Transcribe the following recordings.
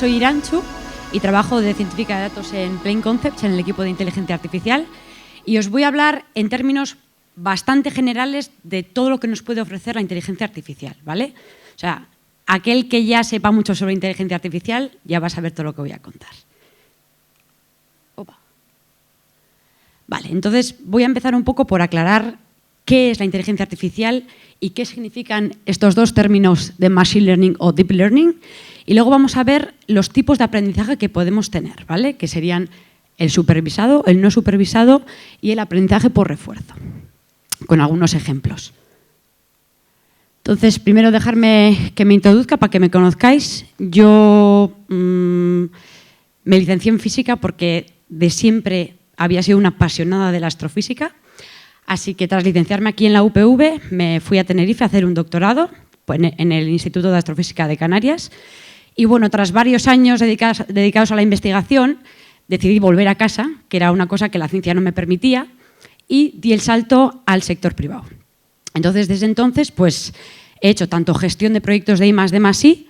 soy Iranchu y trabajo de científica de datos en Plain Concepts, en el equipo de inteligencia artificial, y os voy a hablar en términos bastante generales de todo lo que nos puede ofrecer la inteligencia artificial, ¿vale? O sea, aquel que ya sepa mucho sobre inteligencia artificial ya va a saber todo lo que voy a contar. Opa. Vale, entonces voy a empezar un poco por aclarar qué es la inteligencia artificial y qué significan estos dos términos de Machine Learning o Deep Learning. Y luego vamos a ver los tipos de aprendizaje que podemos tener, ¿vale? Que serían el supervisado, el no supervisado y el aprendizaje por refuerzo, con algunos ejemplos. Entonces, primero dejarme que me introduzca para que me conozcáis. Yo me licencié en física porque de siempre había sido una apasionada de la astrofísica. Así que tras licenciarme aquí en la UPV me fui a Tenerife a hacer un doctorado en el Instituto de Astrofísica de Canarias. Y bueno, tras varios años dedicados a la investigación, decidí volver a casa, que era una cosa que la ciencia no me permitía, y di el salto al sector privado. Entonces, desde entonces, pues he hecho tanto gestión de proyectos de I+D+I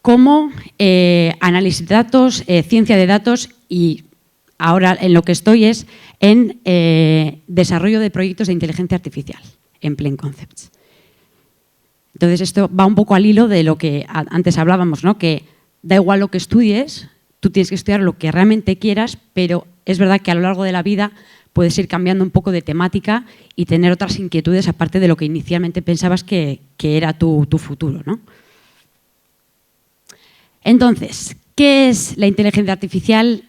como análisis de datos, ciencia de datos, y ahora en lo que estoy es en desarrollo de proyectos de inteligencia artificial en Plain Concepts. Entonces, esto va un poco al hilo de lo que antes hablábamos, ¿no? Que da igual lo que estudies, tú tienes que estudiar lo que realmente quieras, pero es verdad que a lo largo de la vida puedes ir cambiando un poco de temática y tener otras inquietudes aparte de lo que inicialmente pensabas que era tu futuro, ¿no? Entonces, ¿qué es la inteligencia artificial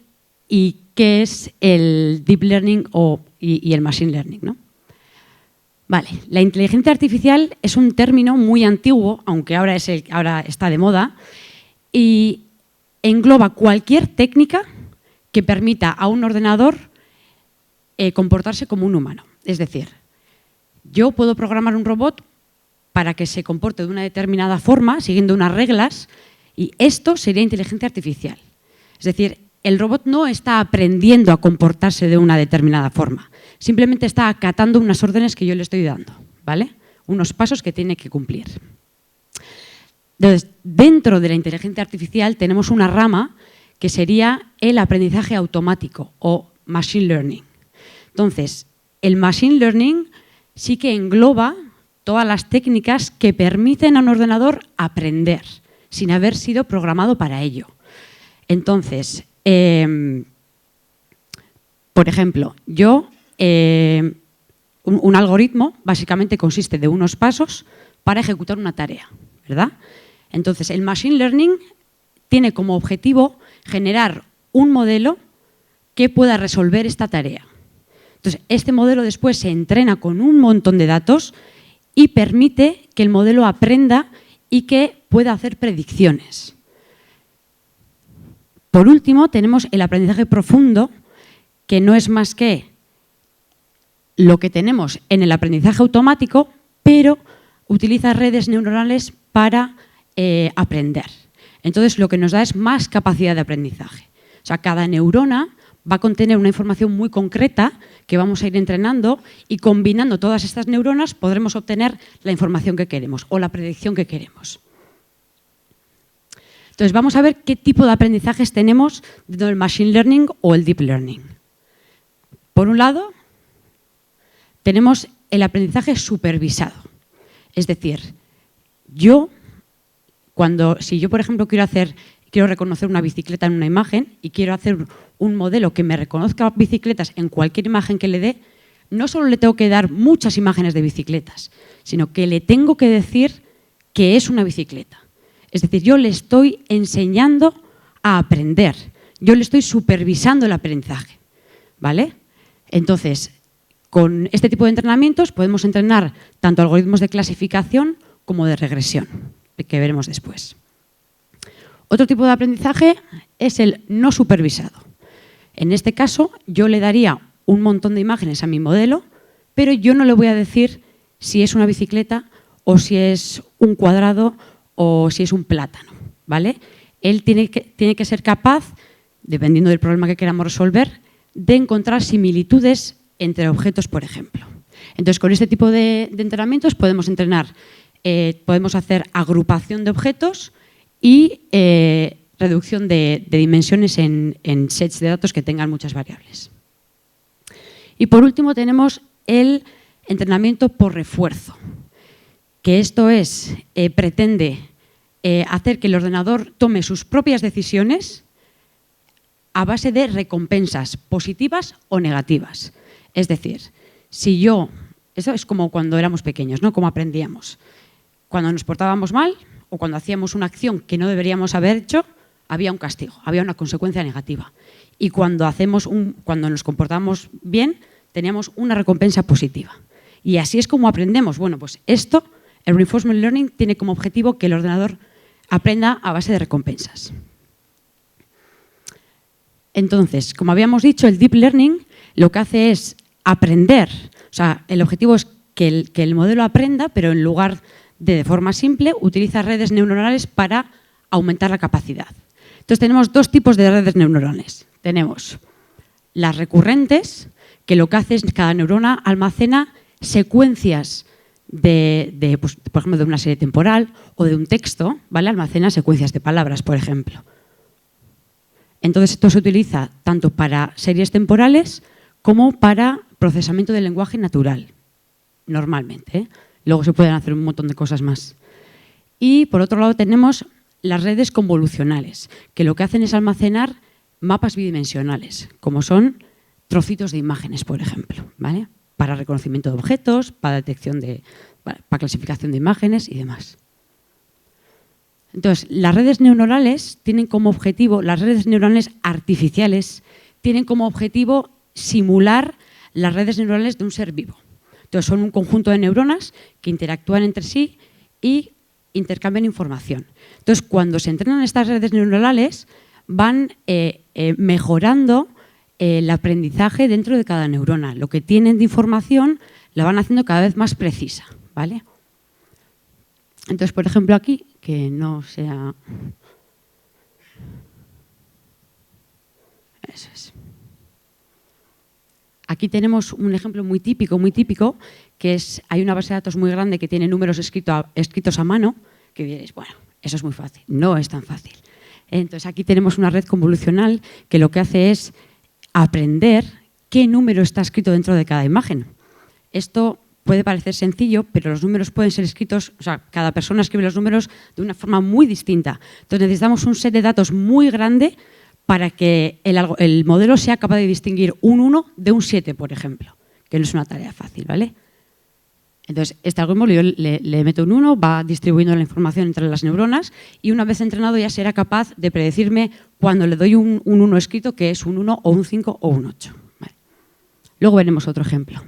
y qué es el Deep Learning y el Machine Learning, ¿no? Vale, la inteligencia artificial es un término muy antiguo, aunque ahora está de moda, y engloba cualquier técnica que permita a un ordenador comportarse como un humano. Es decir, yo puedo programar un robot para que se comporte de una determinada forma, siguiendo unas reglas, y esto sería inteligencia artificial. Es decir, el robot no está aprendiendo a comportarse de una determinada forma, simplemente está acatando unas órdenes que yo le estoy dando, ¿vale? Unos pasos que tiene que cumplir. Entonces, dentro de la inteligencia artificial tenemos una rama que sería el aprendizaje automático o Machine Learning. Entonces, el Machine Learning sí que engloba todas las técnicas que permiten a un ordenador aprender sin haber sido programado para ello. Entonces, por ejemplo, un algoritmo básicamente consiste de unos pasos para ejecutar una tarea, ¿verdad? Entonces, el Machine Learning tiene como objetivo generar un modelo que pueda resolver esta tarea. Entonces, este modelo después se entrena con un montón de datos y permite que el modelo aprenda y que pueda hacer predicciones. Por último, tenemos el aprendizaje profundo, que no es más que lo que tenemos en el aprendizaje automático, pero utiliza redes neuronales para aprender. Entonces, lo que nos da es más capacidad de aprendizaje. O sea, cada neurona va a contener una información muy concreta que vamos a ir entrenando y combinando todas estas neuronas podremos obtener la información que queremos o la predicción que queremos. Entonces, vamos a ver qué tipo de aprendizajes tenemos dentro del Machine Learning o el Deep Learning. Por un lado, tenemos el aprendizaje supervisado. Es decir, si yo, por ejemplo, quiero reconocer una bicicleta en una imagen y quiero hacer un modelo que me reconozca bicicletas en cualquier imagen que le dé, no solo le tengo que dar muchas imágenes de bicicletas, sino que le tengo que decir que es una bicicleta. Es decir, yo le estoy enseñando a aprender, yo le estoy supervisando el aprendizaje, ¿vale? Entonces, con este tipo de entrenamientos podemos entrenar tanto algoritmos de clasificación como de regresión, que veremos después. Otro tipo de aprendizaje es el no supervisado. En este caso, yo le daría un montón de imágenes a mi modelo, pero yo no le voy a decir si es una bicicleta o si es un cuadrado o si es un plátano, ¿vale? Él tiene que ser capaz, dependiendo del problema que queramos resolver, de encontrar similitudes entre objetos, por ejemplo. Entonces, con este tipo de entrenamientos podemos entrenar, podemos hacer agrupación de objetos y reducción de dimensiones en sets de datos que tengan muchas variables. Y por último tenemos el entrenamiento por refuerzo, que esto es, pretende hacer que el ordenador tome sus propias decisiones a base de recompensas positivas o negativas. Es decir, si yo, eso es como cuando éramos pequeños, ¿no? Como aprendíamos. Cuando nos portábamos mal o cuando hacíamos una acción que no deberíamos haber hecho, había un castigo, había una consecuencia negativa. Y cuando nos comportamos bien, teníamos una recompensa positiva. Y así es como aprendemos. Bueno, pues esto, el Reinforcement Learning, tiene como objetivo que el ordenador aprenda a base de recompensas. Entonces, como habíamos dicho, el Deep Learning lo que hace es aprender. O sea, el objetivo es que el modelo aprenda, pero en lugar de forma simple, utiliza redes neuronales para aumentar la capacidad. Entonces, tenemos dos tipos de redes neuronales. Tenemos las recurrentes, que lo que hace es que cada neurona almacena secuencias pues, por ejemplo, de una serie temporal o de un texto, ¿vale? Almacena secuencias de palabras, por ejemplo. Entonces, esto se utiliza tanto para series temporales como para procesamiento del lenguaje natural, normalmente, ¿eh? Luego se pueden hacer un montón de cosas más. Y, por otro lado, tenemos las redes convolucionales, que lo que hacen es almacenar mapas bidimensionales, como son trocitos de imágenes, por ejemplo, ¿vale? Para reconocimiento de objetos, para clasificación de imágenes y demás. Entonces, las redes neuronales tienen como objetivo, las redes neuronales artificiales, tienen como objetivo simular las redes neuronales de un ser vivo. Entonces, son un conjunto de neuronas que interactúan entre sí y intercambian información. Entonces, cuando se entrenan estas redes neuronales, van mejorando el aprendizaje dentro de cada neurona. Lo que tienen de información la van haciendo cada vez más precisa, ¿vale? Entonces, por ejemplo, aquí, que no sea... Eso es. Aquí tenemos un ejemplo muy típico, que es, hay una base de datos muy grande que tiene números escritos a mano, que diréis, bueno, eso es muy fácil. No es tan fácil. Entonces, aquí tenemos una red convolucional que lo que hace es aprender qué número está escrito dentro de cada imagen. Esto puede parecer sencillo, pero los números pueden ser escritos, o sea, cada persona escribe los números de una forma muy distinta. Entonces necesitamos un set de datos muy grande para que el modelo sea capaz de distinguir un 1 de un 7, por ejemplo, que no es una tarea fácil, ¿vale? Entonces, este algoritmo yo le meto un 1, va distribuyendo la información entre las neuronas y una vez entrenado ya será capaz de predecirme cuando le doy un 1 escrito que es un 1 o un 5 o un 8. Vale. Luego veremos otro ejemplo.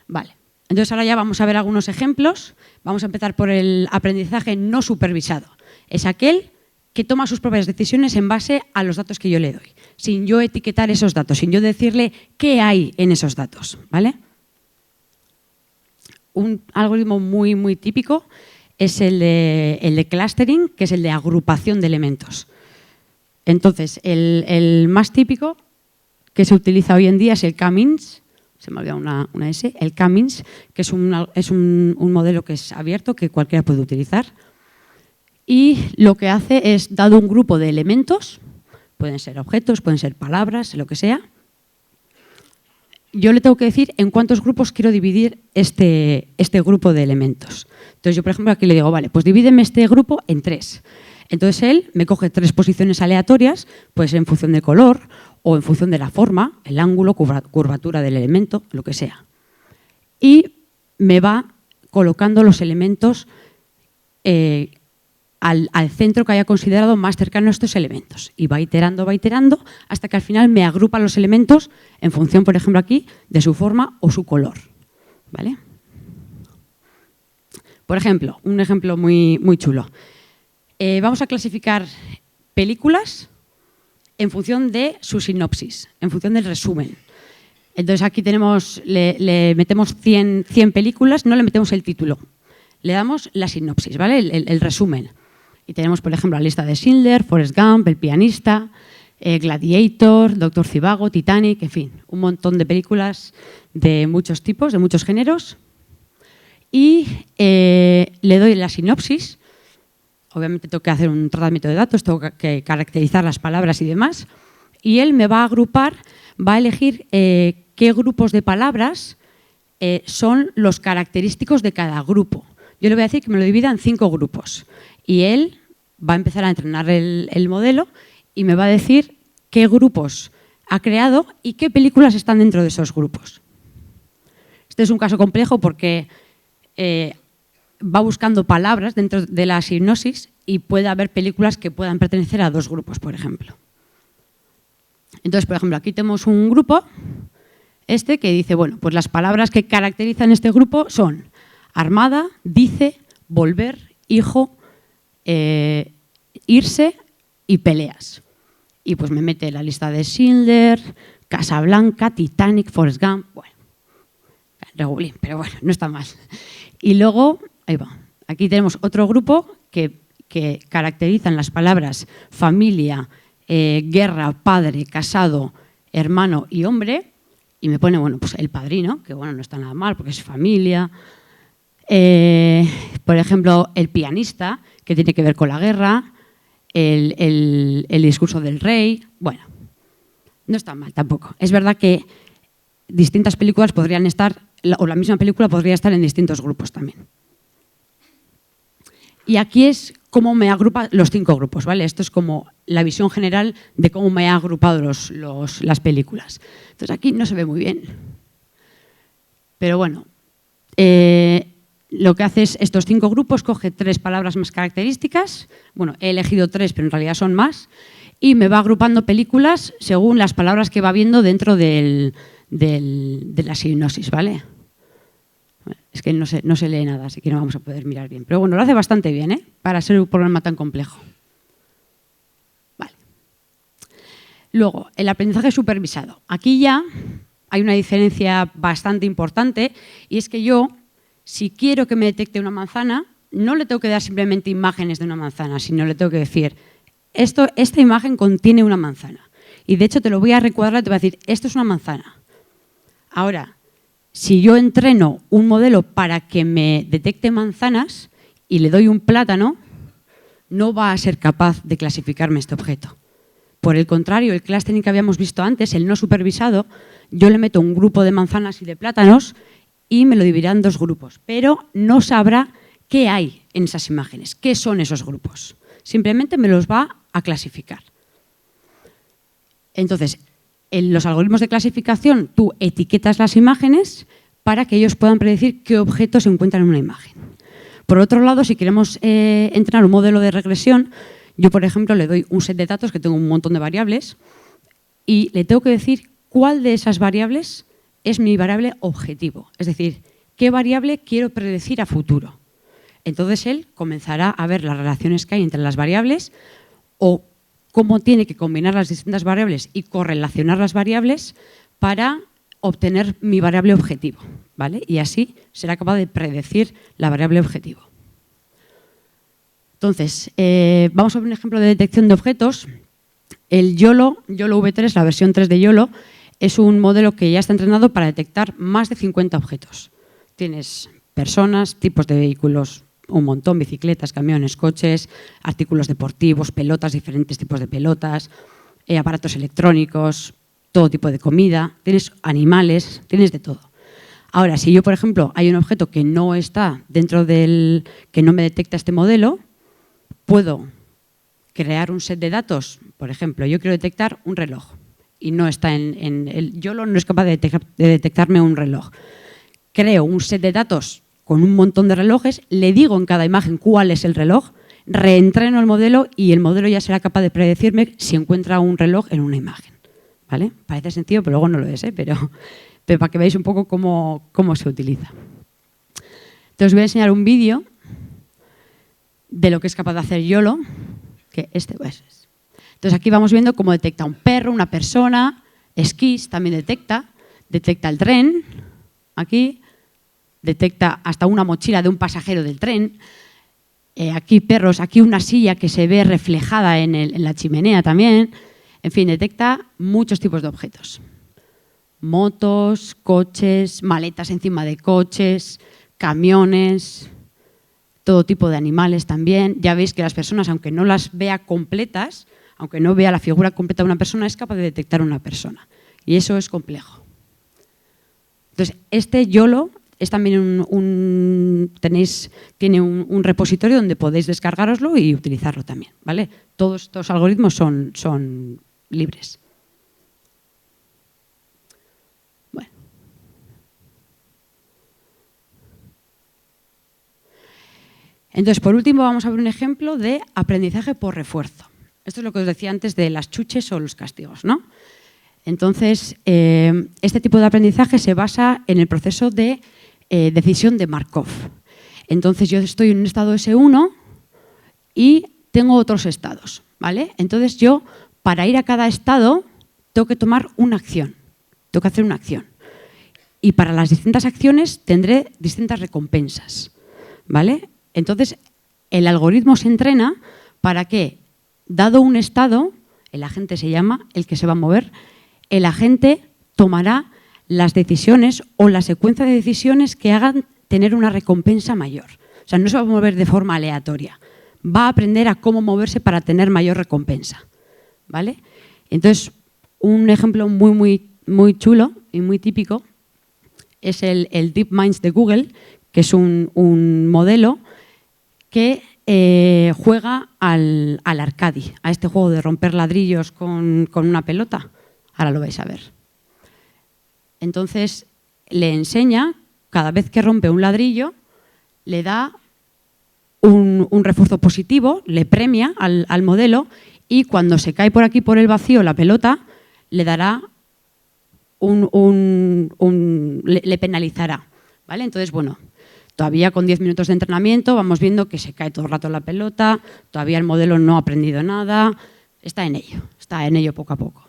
Vale. Entonces, ahora ya vamos a ver algunos ejemplos. Vamos a empezar por el aprendizaje no supervisado. Es aquel que toma sus propias decisiones en base a los datos que yo le doy, sin yo etiquetar esos datos, sin yo decirle qué hay en esos datos, ¿vale? Un algoritmo muy típico es el de clustering, que es el de agrupación de elementos. Entonces, el más típico que se utiliza hoy en día es el K-means, se me ha olvidado una S, el K-means, que es un modelo que es abierto, que cualquiera puede utilizar. Y lo que hace es, dado un grupo de elementos, pueden ser objetos, pueden ser palabras, lo que sea, yo le tengo que decir en cuántos grupos quiero dividir este grupo de elementos. Entonces yo, por ejemplo, aquí le digo, vale, pues divídeme este grupo en 3. Entonces él me coge 3 posiciones aleatorias, pues en función del color o en función de la forma, el ángulo, curvatura del elemento, lo que sea. Y me va colocando los elementos al centro que haya considerado más cercano a estos elementos. Y va iterando, hasta que al final me agrupa los elementos en función, por ejemplo, aquí, de su forma o su color. ¿Vale? Por ejemplo, un ejemplo muy chulo. Vamos a clasificar películas en función de su sinopsis, en función del resumen. Entonces aquí le metemos 100 películas, no le metemos el título, le damos la sinopsis, ¿vale? El resumen. Y tenemos, por ejemplo, la lista de Schindler, Forrest Gump, El pianista, Gladiator, Doctor Zhivago, Titanic, en fin, un montón de películas de muchos tipos, de muchos géneros. Y le doy la sinopsis, obviamente tengo que hacer un tratamiento de datos, tengo que caracterizar las palabras y demás, y él me va a agrupar, va a elegir qué grupos de palabras son los característicos de cada grupo. Yo le voy a decir que me lo divida en 5 grupos y él va a empezar a entrenar el modelo y me va a decir qué grupos ha creado y qué películas están dentro de esos grupos. Este es un caso complejo porque va buscando palabras dentro de la hipnosis y puede haber películas que puedan pertenecer a 2 grupos, por ejemplo. Entonces, por ejemplo, aquí tenemos un grupo, que dice, bueno, pues las palabras que caracterizan este grupo son armada, dice, volver, hijo, irse y peleas. Y pues me mete la lista de Schindler, Casablanca, Titanic, Forrest Gump, bueno, regulín, pero bueno, no está mal. Y luego, ahí va, aquí tenemos otro grupo que caracterizan las palabras familia, guerra, padre, casado, hermano y hombre, y me pone, bueno, pues el padrino, que bueno, no está nada mal porque es familia. Por ejemplo, el pianista, que tiene que ver con la guerra, el discurso del rey, bueno, no está mal tampoco. Es verdad que distintas películas podrían estar, o la misma película podría estar en distintos grupos también. Y aquí es cómo me agrupa los 5 grupos, ¿vale? Esto es como la visión general de cómo me ha agrupado las películas. Entonces aquí no se ve muy bien. Pero bueno, lo que hace es estos 5 grupos, coge 3 palabras más características. Bueno, he elegido 3, pero en realidad son más. Y me va agrupando películas según las palabras que va viendo dentro de la hipnosis, ¿vale? Es que no se lee nada, así que no vamos a poder mirar bien. Pero bueno, lo hace bastante bien, ¿eh? Para ser un problema tan complejo. Vale. Luego, el aprendizaje supervisado. Aquí ya hay una diferencia bastante importante y es que yo, si quiero que me detecte una manzana, no le tengo que dar simplemente imágenes de una manzana, sino le tengo que decir, esta imagen contiene una manzana. Y de hecho te lo voy a recuadrar y te voy a decir, esto es una manzana. Ahora, si yo entreno un modelo para que me detecte manzanas y le doy un plátano, no va a ser capaz de clasificarme este objeto. Por el contrario, el clustering que habíamos visto antes, el no supervisado, yo le meto un grupo de manzanas y de plátanos y me lo dividirá en 2 grupos, pero no sabrá qué hay en esas imágenes, qué son esos grupos. Simplemente me los va a clasificar. Entonces, en los algoritmos de clasificación, tú etiquetas las imágenes para que ellos puedan predecir qué objetos se encuentran en una imagen. Por otro lado, si queremos entrenar un modelo de regresión, yo, por ejemplo, le doy un set de datos que tengo un montón de variables y le tengo que decir cuál de esas variables es mi variable objetivo. Es decir, qué variable quiero predecir a futuro. Entonces, él comenzará a ver las relaciones que hay entre las variables o cómo tiene que combinar las distintas variables y correlacionar las variables para obtener mi variable objetivo, ¿vale? Y así será capaz de predecir la variable objetivo. Entonces, vamos a ver un ejemplo de detección de objetos. El YOLO V3, la versión 3 de YOLO, es un modelo que ya está entrenado para detectar más de 50 objetos. Tienes personas, tipos de vehículos, un montón, bicicletas, camiones, coches, artículos deportivos, pelotas, diferentes tipos de pelotas, aparatos electrónicos, todo tipo de comida, tienes animales, tienes de todo. Ahora, si yo, por ejemplo, hay un objeto que no está dentro que no me detecta este modelo, puedo crear un set de datos. Por ejemplo, yo quiero detectar un reloj y no está en el YOLO, no es capaz de detectarme un reloj. Creo un set de datos con un montón de relojes, le digo en cada imagen cuál es el reloj, reentreno el modelo y el modelo ya será capaz de predecirme si encuentra un reloj en una imagen. ¿Vale? Parece sencillo, pero luego no lo es, ¿eh? Pero para que veáis un poco cómo se utiliza. Entonces os voy a enseñar un vídeo de lo que es capaz de hacer YOLO, que pues es. Entonces aquí vamos viendo cómo detecta un perro, una persona, esquís también detecta el tren, aquí, detecta hasta una mochila de un pasajero del tren, aquí perros, aquí una silla que se ve reflejada en la chimenea también, en fin, detecta muchos tipos de objetos. Motos, coches, maletas encima de coches, camiones, todo tipo de animales también. Ya veis que las personas, aunque no las vea completas, aunque no vea la figura completa de una persona, es capaz de detectar una persona. Y eso es complejo. Entonces, este YOLO es también tiene un repositorio donde podéis descargaroslo y utilizarlo también, ¿vale? Todos estos algoritmos son libres. Bueno. Entonces, por último, vamos a ver un ejemplo de aprendizaje por refuerzo. Esto es lo que os decía antes de las chuches o los castigos, ¿no? Entonces, este tipo de aprendizaje se basa en el proceso de decisión de Markov. Entonces, yo estoy en un estado S1 y tengo otros estados, ¿vale? Entonces, yo, para ir a cada estado, tengo que tomar una acción, tengo que hacer una acción. Y para las distintas acciones tendré distintas recompensas, ¿vale? Entonces, el algoritmo se entrena para que, dado un estado, el agente se llama, el que se va a mover, el agente tomará las decisiones o la secuencia de decisiones que hagan tener una recompensa mayor. O sea, no se va a mover de forma aleatoria. Va a aprender a cómo moverse para tener mayor recompensa, ¿vale? Entonces, un ejemplo muy chulo y muy típico es el DeepMinds de Google, que es un modelo que juega al Arcadi, a este juego de romper ladrillos con una pelota. Ahora lo vais a ver. Entonces, le enseña, cada vez que rompe un ladrillo, le da un refuerzo positivo, le premia al modelo y cuando se cae por aquí por el vacío la pelota, le dará le penalizará, ¿vale? Entonces, bueno, todavía con 10 minutos de entrenamiento vamos viendo que se cae todo el rato la pelota, todavía el modelo no ha aprendido nada, está en ello poco a poco,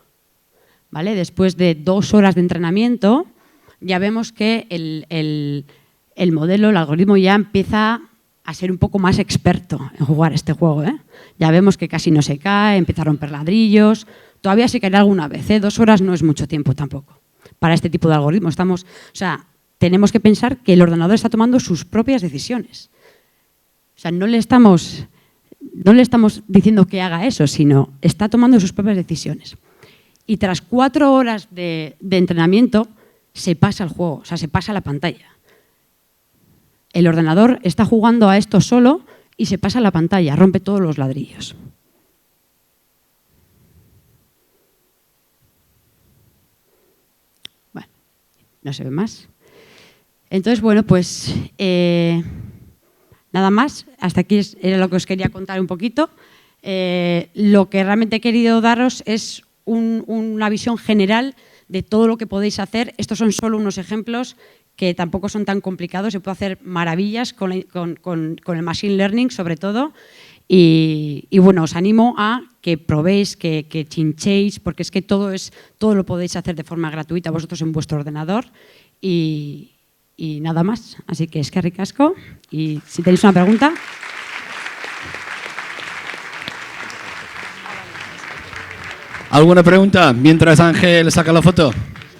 ¿vale? Después de 2 horas de entrenamiento, ya vemos que el modelo, el algoritmo ya empieza a ser un poco más experto en jugar este juego, ¿eh? Ya vemos que casi no se cae, empieza a romper ladrillos, todavía se caerá alguna vez, ¿eh? 2 horas no es mucho tiempo tampoco para este tipo de algoritmos. Tenemos que pensar que el ordenador está tomando sus propias decisiones. O sea, no le estamos diciendo que haga eso, sino está tomando sus propias decisiones. Y tras 4 horas de entrenamiento, se pasa el juego, o sea, se pasa la pantalla. El ordenador está jugando a esto solo y se pasa la pantalla, rompe todos los ladrillos. Bueno, no se ve más. Entonces, bueno, pues nada más. Hasta aquí era lo que os quería contar un poquito. Lo que realmente he querido daros es una visión general de todo lo que podéis hacer. Estos son solo unos ejemplos que tampoco son tan complicados. Se puede hacer maravillas con el Machine Learning, sobre todo. Y bueno, os animo a que probéis, que chinchéis, porque es que todo lo podéis hacer de forma gratuita vosotros en vuestro ordenador. Y nada más. Así que eskerrik asko. Y si tenéis una pregunta. ¿Alguna pregunta mientras Ángel saca la foto?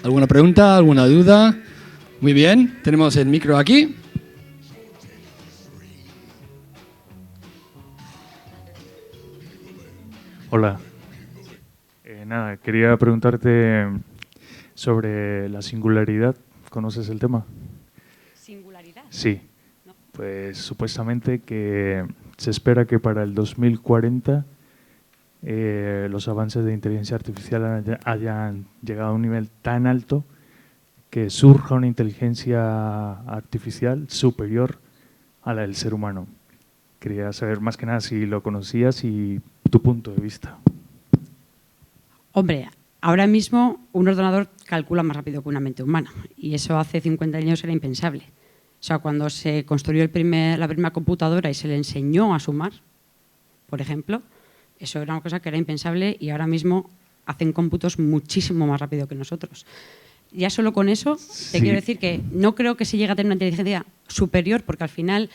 ¿Alguna pregunta? ¿Alguna duda? Muy bien, tenemos el micro aquí. Hola. Nada, quería preguntarte sobre la singularidad. ¿Conoces el tema? ¿Singularidad? Sí. No. Pues supuestamente que se espera que para el 2040 los avances de inteligencia artificial hayan llegado a un nivel tan alto que surja una inteligencia artificial superior a la del ser humano. Quería saber más que nada si lo conocías y tu punto de vista. Hombre, ahora mismo un ordenador calcula más rápido que una mente humana y eso hace 50 años era impensable. O sea, cuando se construyó la primera computadora y se le enseñó a sumar, por ejemplo, eso era una cosa que era impensable y ahora mismo hacen cómputos muchísimo más rápido que nosotros. Ya solo con eso te quiero decir que no creo que se llegue a tener una inteligencia superior porque al final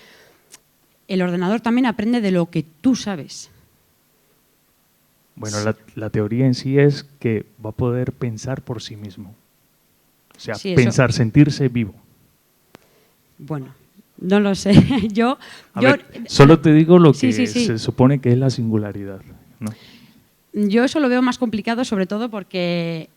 el ordenador también aprende de lo que tú sabes. Bueno, la teoría en sí es que va a poder pensar por sí mismo. O sea, Sí, pensar, sentirse vivo. Bueno, No lo sé. A ver, solo te digo lo que Sí. se supone que es la singularidad, ¿no? Yo eso lo veo más complicado, sobre todo porque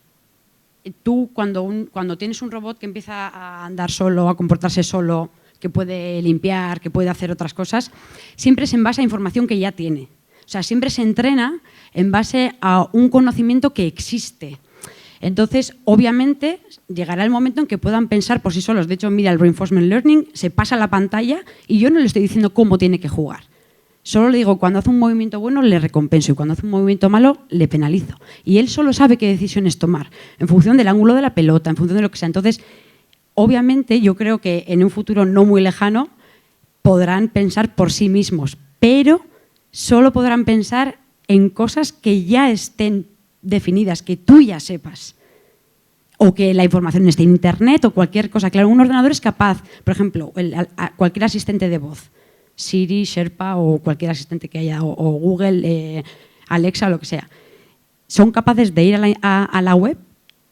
tú cuando tienes un robot que empieza a andar solo, a comportarse solo, que puede limpiar, que puede hacer otras cosas, siempre es en base a información que ya tiene. O sea, siempre se entrena en base a un conocimiento que existe. Entonces, obviamente, llegará el momento en que puedan pensar por sí solos. De hecho, mira, el Reinforcement Learning se pasa la pantalla y yo no le estoy diciendo cómo tiene que jugar. Solo le digo, cuando hace un movimiento bueno, le recompenso y cuando hace un movimiento malo, le penalizo. Y él solo sabe qué decisiones tomar, en función del ángulo de la pelota, en función de lo que sea. Entonces, obviamente, yo creo que en un futuro no muy lejano podrán pensar por sí mismos, pero solo podrán pensar en cosas que ya estén definidas, que tú ya sepas. O que la información esté en Internet o cualquier cosa. Claro, un ordenador es capaz, por ejemplo, cualquier asistente de voz, Siri, Sherpa o cualquier asistente que haya, o Google, Alexa, lo que sea, son capaces de ir a la web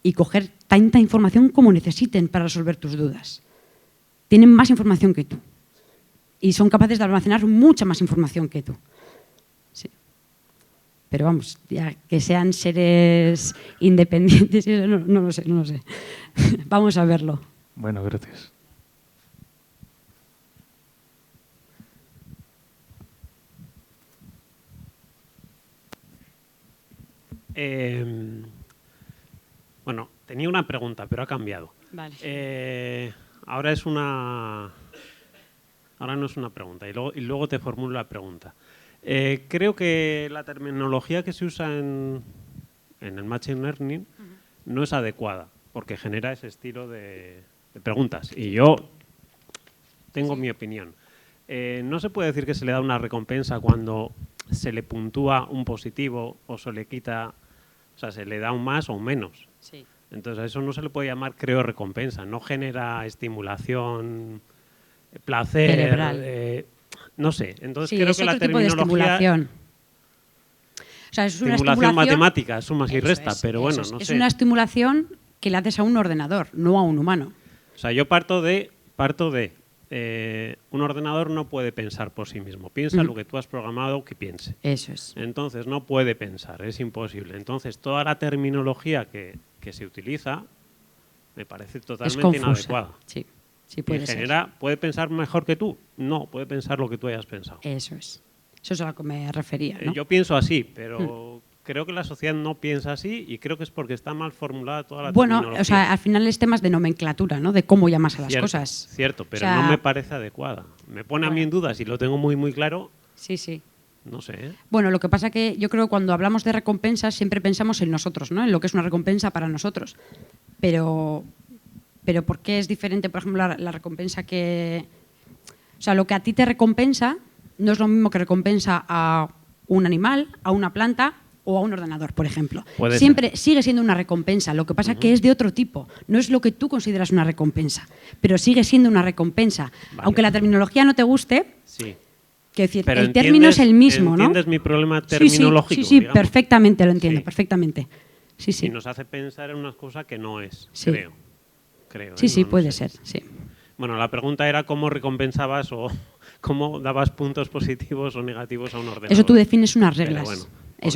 y coger tanta información como necesiten para resolver tus dudas. Tienen más información que tú y son capaces de almacenar mucha más información que tú. Sí. Pero vamos, ya que sean seres independientes, no lo sé. Vamos a verlo. Bueno, gracias. Bueno, tenía una pregunta, pero ha cambiado. Vale. Ahora no es una pregunta y luego te formulo la pregunta. Creo que la terminología que se usa en el Machine Learning no es adecuada porque genera ese estilo de preguntas. Y yo tengo mi opinión. No se puede decir que se le da una recompensa cuando se le puntúa un positivo o se le quita, o sea, se le da un más o un menos. Sí. Entonces a eso no se le puede llamar, creo, recompensa. No genera estimulación, placer, cerebral. No sé. Entonces Sí, creo es que la otro tipo de terminología... estimulación. O sea, es una estimulación matemática, sumas y Eso restas, es, pero bueno, eso no es sé. una estimulación que le haces a un ordenador, no a un humano. O sea, yo parto de un ordenador no puede pensar por sí mismo. Piensa lo que tú has programado que piense. Eso es. Entonces no puede pensar, es imposible. Entonces toda la terminología que se utiliza me parece Es totalmente confusa. inadecuada. Sí, puede En ser. general, ¿puede pensar mejor que tú? No, puede pensar lo que tú hayas pensado. Eso es. Eso es a lo que me refería, ¿no? Yo pienso así, pero creo que la sociedad no piensa así y creo que es porque está mal formulada toda la Bueno, terminología. o sea, al final es temas de nomenclatura, ¿no? De cómo llamas a las cosas. Cierto, pero O sea, no me parece adecuada. Me pone a mí en duda, si lo tengo muy, muy claro, Sí. no sé. Bueno, lo que pasa que yo creo que cuando hablamos de recompensas siempre pensamos en nosotros, ¿no? En lo que es una recompensa para nosotros. Pero ¿por qué es diferente, por ejemplo, la recompensa que... O sea, lo que a ti te recompensa no es lo mismo que recompensa a un animal, a una planta o a un ordenador, por ejemplo. Siempre sigue siendo una recompensa, lo que pasa que es de otro tipo. No es lo que tú consideras una recompensa, pero sigue siendo una recompensa. Vale. Aunque la terminología no te guste, Sí. quiero decir, Pero el término es el mismo, ¿no? ¿Entiendes mi problema terminológico? Sí, digamos? perfectamente lo entiendo, Sí. perfectamente. Sí. Y nos hace pensar en unas cosas que no es, Sí. creo. Sí, no puede sé. ser, sí. Bueno, la pregunta era cómo recompensabas o cómo dabas puntos positivos o negativos a un ordenador. Eso tú defines unas Pero reglas. bueno, Eso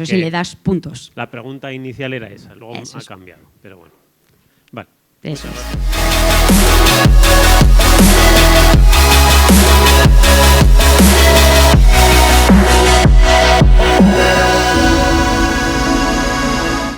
porque sí, le das puntos. La pregunta inicial era esa, luego Eso ha es. cambiado, pero bueno. Vale. Eso es.